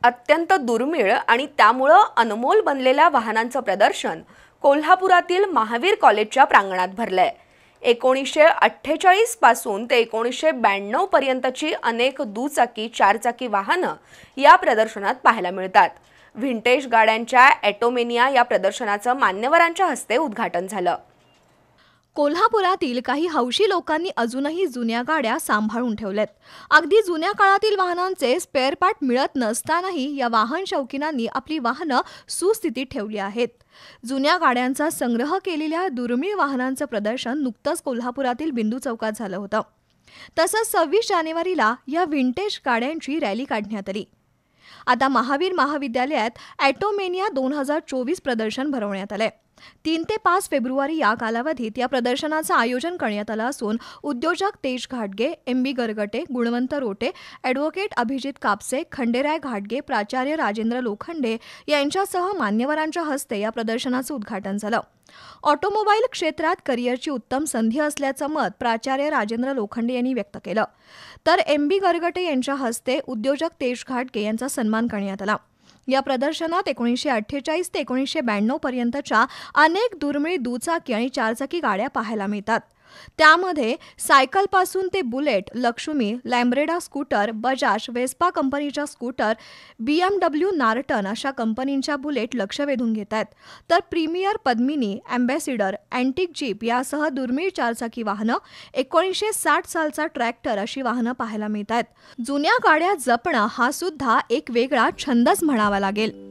अत्यंत दुर्मिळ आणि त्यामुळं अनमोल बनलेल्या वाहनांचं प्रदर्शन कोल्हापुरातील महावीर कॉलेजच्या प्रांगणात भरलंय। 1948 पासून ते 1992 पर्यंतची अनेक दुचाकी चारचाकी वाहनं या प्रदर्शनात पाहायला मिळतात। व्हिंटेज गाड्यांच्या ॲटोमेनिया या प्रदर्शनाचं मान्यवरांच्या हस्ते उद्घाटन झालं। कोल्हापुरातील काही हौशी लोकांनी अजूनही जुन्या गाड्या सांभाळून ठेवल्यात। अगदी जुन्या काळातील वाहनांचे स्पेअर पार्ट मिळत नसतानाही या वाहन शौकीनांनी आपली वाहनं सुस्थितीत ठेवली आहेत। जुन्या गाड्यांचा संग्रह केलेल्या दुर्मिळ वाहनांचं प्रदर्शन नुकतंच कोल्हापुरातील बिंदू चौकात झालं होतं। तसंच 26 जानेवारीला या व्हिंटेज गाड्यांची रॅली काढण्यात आली। आता महावीर महाविद्यालयात ॲटोमेनिया 2024 प्रदर्शन भरवण्यात आलंय। 3 ते 5 फेब्रुवारी या कालावधीत या प्रदर्शनाचं आयोजन करण्यात आलं असून उद्योजक तेज घाटगे, एम बी गरगटे, गुणवंत रोटे, ॲडव्होकेट अभिजित कापसे, खंडेराय घाटगे, प्राचार्य राजेंद्र लोखंडे यांच्यासह मान्यवरांच्या हस्ते या प्रदर्शनाचं उद्घाटन झालं। ऑटोमोबाईल क्षेत्रात करिअरची उत्तम संधी असल्याचं मत प्राचार्य राजेंद्र लोखंडे यांनी व्यक्त केलं, तर एम बी गरगटे यांच्या हस्ते उद्योजक तेज घाटगे यांचा सन्मान करण्यात आला। या प्रदर्शनात 1948 ते 1992 पर्यंतच्या अनेक दुर्मिळ दुचाकी आणि चारचाकी गाड्या पाहायला मिळतात। त्यामध्ये सायकलपासून ते Bullet, Lakshmi, Lambretta scooter, Bajaj, Vespa कंपनीच्या स्कूटर, BMW, नार्टन अशा कंपनींच्या बुलेट लक्ष वेधून घेत आहेत। तर Premier, Padmini, Ambassador, antique jeep यासह दुर्मिळ चारचाकी वाहनं, 1960 सालचा ट्रॅक्टर अशी वाहनं पाहायला मिळत आहेत। जुन्या गाड्या जपणं हा सुद्धा एक वेगळा छंदच म्हणावा लागेल।